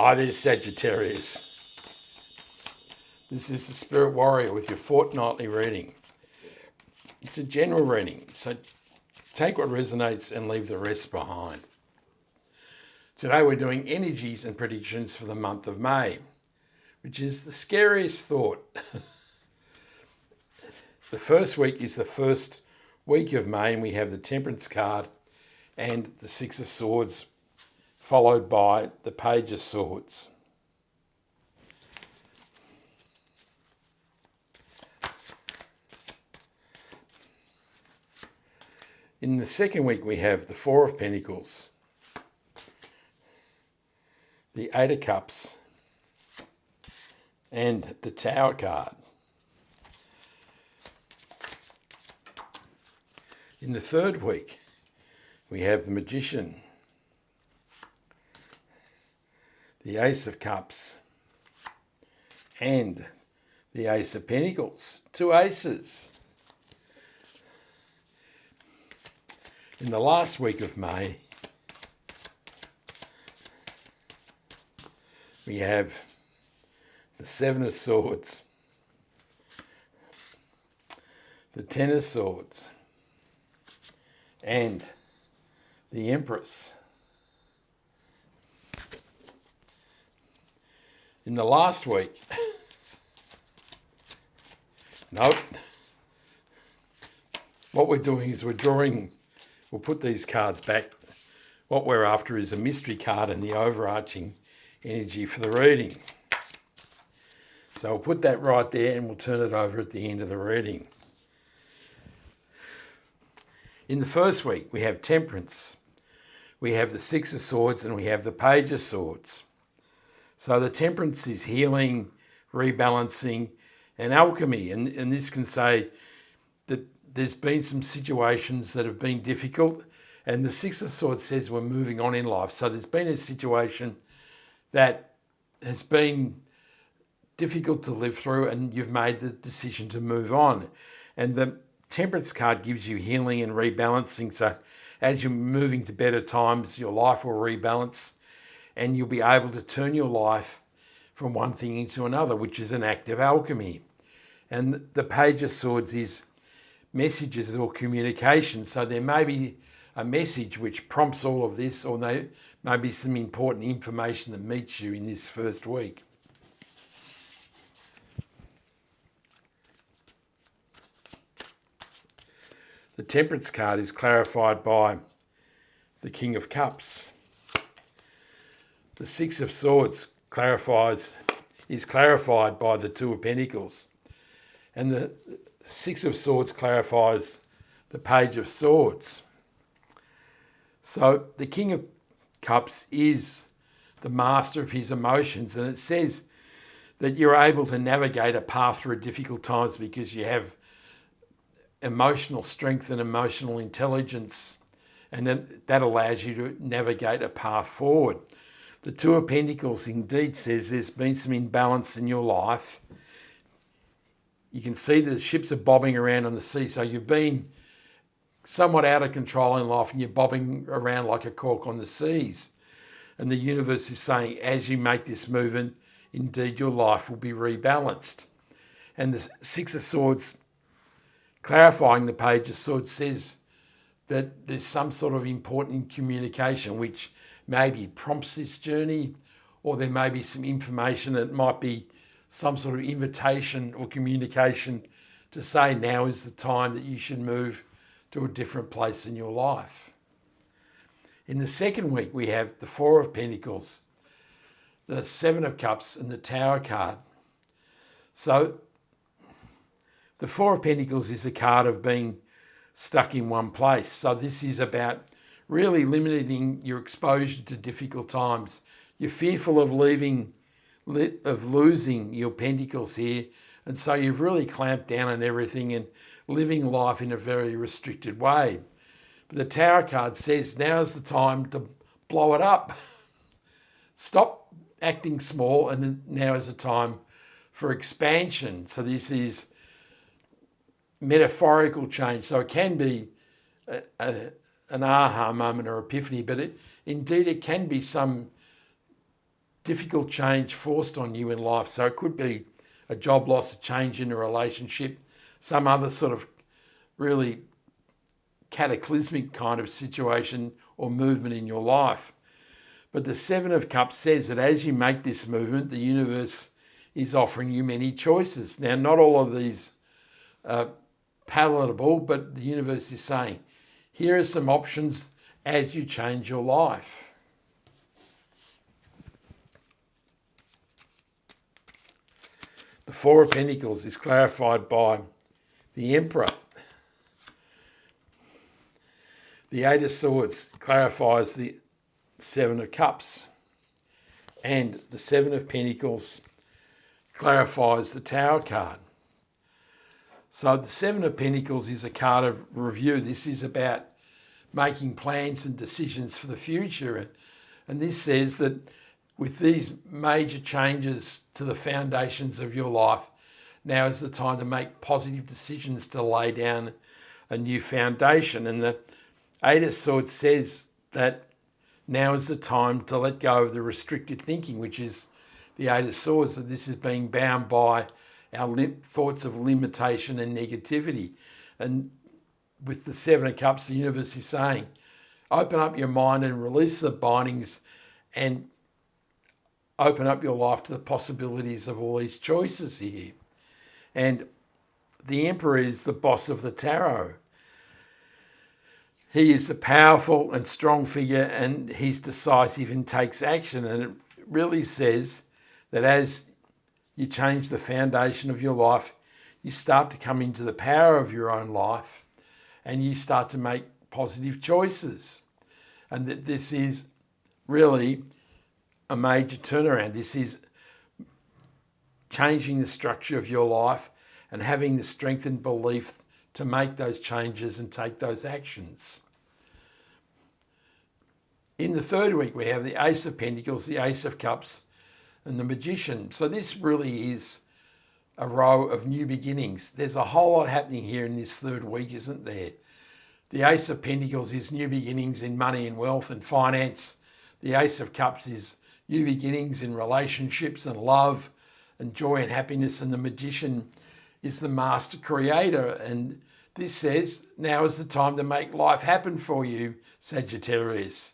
Hi, there's Sagittarius. This is the Spirit Warrior with your fortnightly reading. It's a general reading, so take what resonates and leave the rest behind. Today we're doing energies and predictions for the month of May, which is the scariest thought. The first week is the first week of May, and we have the Temperance card and the Six of Swords, followed by the Page of Swords. In the second week, we have the Four of Pentacles, the Eight of Cups, and the Tower card. In the third week, we have the Magician, the Ace of Cups, and the Ace of Pentacles. Two aces. In the last week of May, we have the Seven of Swords, the Ten of Swords, and the Empress. In the last week, what we're doing is we'll put these cards back. What we're after is a mystery card and the overarching energy for the reading. So we'll put that right there and we'll turn it over at the end of the reading. In the first week, we have Temperance, we have the Six of Swords, and we have the Page of Swords. So the Temperance is healing, rebalancing, and alchemy. And this can say that there's been some situations that have been difficult, and the Six of Swords says we're moving on in life. So there's been a situation that has been difficult to live through, and you've made the decision to move on. And the Temperance card gives you healing and rebalancing. So as you're moving to better times, your life will rebalance and you'll be able to turn your life from one thing into another, which is an act of alchemy. And the Page of Swords is messages or communication. So there may be a message which prompts all of this, or there may be some important information that meets you in this first week. The Temperance card is clarified by the King of Cups. The Six of Swords is clarified by the Two of Pentacles. And the Six of Swords clarifies the Page of Swords. So the King of Cups is the master of his emotions, and it says that you're able to navigate a path through difficult times because you have emotional strength and emotional intelligence, and then that allows you to navigate a path forward. The Two of Pentacles indeed says there's been some imbalance in your life. You can see the ships are bobbing around on the sea, so you've been somewhat out of control in life and you're bobbing around like a cork on the seas. And the universe is saying, as you make this movement, indeed your life will be rebalanced. And the Six of Swords, clarifying the Page of Swords, says that there's some sort of important communication which maybe prompts this journey, or there may be some information that might be some sort of invitation or communication to say now is the time that you should move to a different place in your life. In the second week, we have the Four of Pentacles, the Seven of Cups, and the Tower card. So the Four of Pentacles is a card of being stuck in one place. So this is about really limiting your exposure to difficult times. You're fearful of losing your pentacles here, and so you've really clamped down on everything and living life in a very restricted way. But the Tower card says now's the time to blow it up. Stop acting small, and now is the time for expansion. So this is metaphorical change. So it can be an aha moment or epiphany, but indeed it can be some difficult change forced on you in life. So it could be a job loss, a change in a relationship, some other sort of really cataclysmic kind of situation or movement in your life. But the Seven of Cups says that as you make this movement, the universe is offering you many choices. Now, not all of these are palatable, but the universe is saying, here are some options as you change your life. The Four of Pentacles is clarified by the Emperor. The Eight of Swords clarifies the Seven of Cups. And the Seven of Pentacles clarifies the Tower card. So the Seven of Pentacles is a card of review. This is about making plans and decisions for the future. And this says that with these major changes to the foundations of your life, now is the time to make positive decisions to lay down a new foundation. And the Eight of Swords says that now is the time to let go of the restricted thinking, which is the Eight of Swords, that this is being bound by our thoughts of limitation and negativity. And with the Seven of Cups, the universe is saying, open up your mind and release the bindings and open up your life to the possibilities of all these choices here. And the Emperor is the boss of the tarot. He is a powerful and strong figure, and he's decisive and takes action. And it really says that as you change the foundation of your life, you start to come into the power of your own life and you start to make positive choices. And that this is really a major turnaround. This is changing the structure of your life and having the strength and belief to make those changes and take those actions. In the third week, we have the Ace of Pentacles, the Ace of Cups, and the Magician. So this really is a row of new beginnings. There's a whole lot happening here in this third week, isn't there? The Ace of Pentacles is new beginnings in money and wealth and finance. The Ace of Cups is new beginnings in relationships and love and joy and happiness. And the Magician is the master creator. And this says, now is the time to make life happen for you, Sagittarius.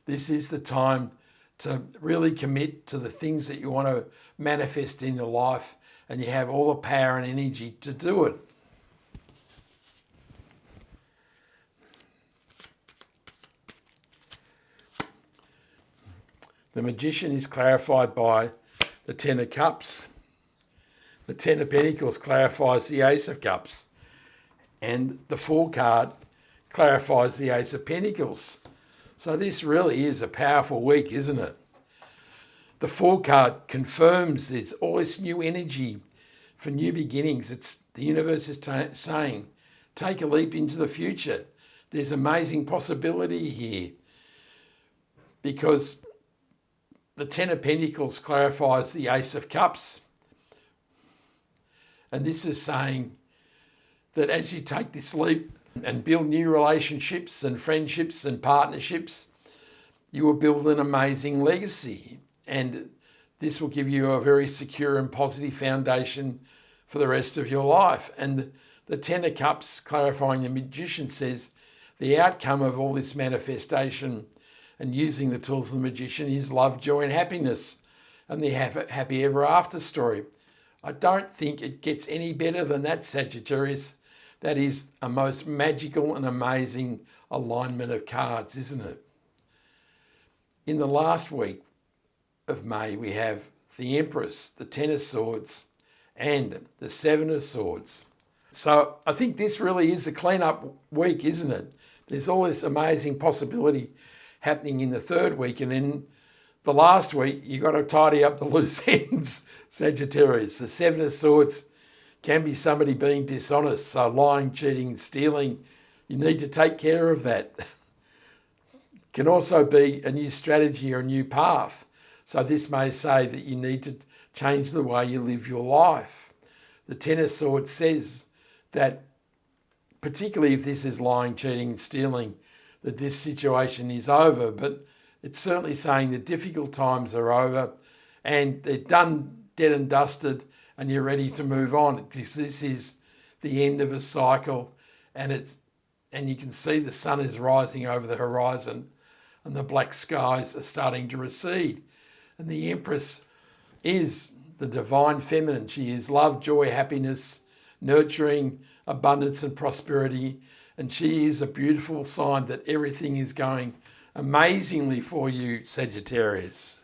This is the time to really commit to the things that you want to manifest in your life, and you have all the power and energy to do it. The Magician is clarified by the Ten of Cups. The Ten of Pentacles clarifies the Ace of Cups. And the Fool card clarifies the Ace of Pentacles. So this really is a powerful week, isn't it? The Fool card confirms there's all this new energy for new beginnings. It's the universe is saying, take a leap into the future. There's amazing possibility here. Because the Ten of Pentacles clarifies the Ace of Cups. And this is saying that as you take this leap and build new relationships and friendships and partnerships, you will build an amazing legacy. And this will give you a very secure and positive foundation for the rest of your life. And the Ten of Cups clarifying the Magician says the outcome of all this manifestation and using the tools of the Magician is love, joy and happiness and the happy ever after story. I don't think it gets any better than that, Sagittarius. That is a most magical and amazing alignment of cards, isn't it? In the last week of May, we have the Empress, the Ten of Swords, and the Seven of Swords. So I think this really is a clean-up week, isn't it? There's all this amazing possibility happening in the third week, and in the last week, you've got to tidy up the loose ends, Sagittarius. The Seven of Swords can be somebody being dishonest, so lying, cheating, and stealing. You need to take care of that. Can also be a new strategy or a new path. So this may say that you need to change the way you live your life. The Ten of Swords says that, particularly if this is lying, cheating, and stealing, that this situation is over. But it's certainly saying the difficult times are over and they're done, dead and dusted, and you're ready to move on, because this is the end of a cycle, and you can see the sun is rising over the horizon and the black skies are starting to recede. And the Empress is the divine feminine. She is love, joy, happiness, nurturing, abundance and prosperity. And she is a beautiful sign that everything is going amazingly for you, Sagittarius.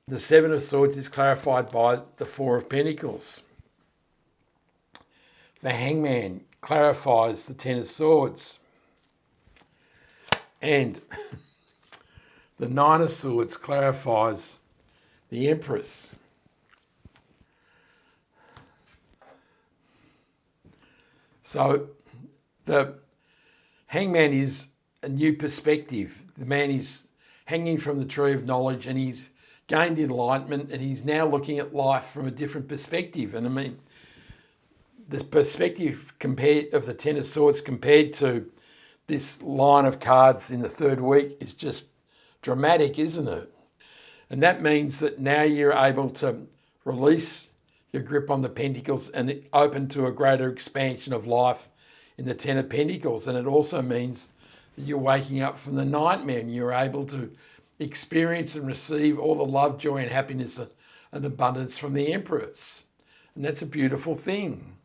The Seven of Swords is clarified by the Four of Pentacles. The Hangman clarifies the Ten of Swords. And the Nine of Swords clarifies the Empress. So the Hangman is a new perspective. The man is hanging from the tree of knowledge, and he's gained enlightenment, and he's now looking at life from a different perspective. And I mean, the perspective of the Ten of Swords compared to this line of cards in the third week is just dramatic, isn't it? And that means that now you're able to release your grip on the Pentacles and open to a greater expansion of life in the Ten of Pentacles. And it also means that you're waking up from the nightmare and you're able to experience and receive all the love, joy and happiness and abundance from the Empress. And that's a beautiful thing.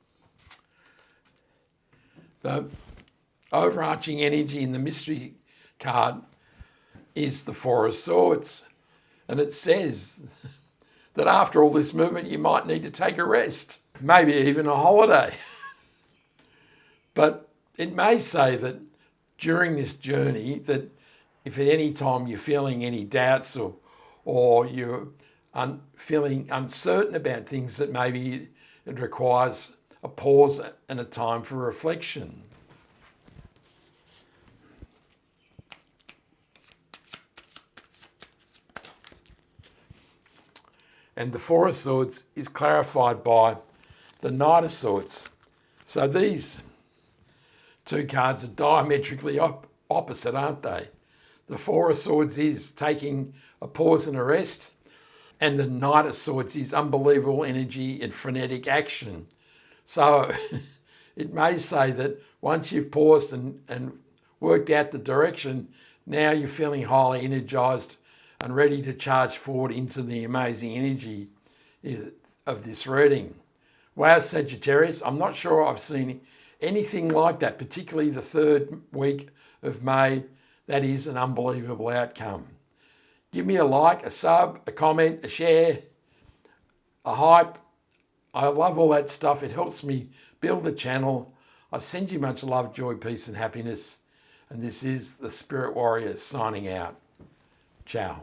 The overarching energy in the mystery card is the Four of Swords. And it says that after all this movement, you might need to take a rest, maybe even a holiday. But it may say that during this journey, that if at any time you're feeling any doubts or you're feeling uncertain about things, that maybe it requires a pause and a time for reflection. And the Four of Swords is clarified by the Knight of Swords. So these two cards are diametrically opposite, aren't they? The Four of Swords is taking a pause and a rest, and the Knight of Swords is unbelievable energy and frenetic action. So it may say that once you've paused and worked out the direction, now you're feeling highly energized and ready to charge forward into the amazing energy of this reading. Wow, Sagittarius, I'm not sure I've seen anything like that, particularly the third week of May. That is an unbelievable outcome. Give me a like, a sub, a comment, a share, a hype. I love all that stuff. It helps me build the channel. I send you much love, joy, peace and happiness. And this is the Spirit Warrior signing out. Ciao.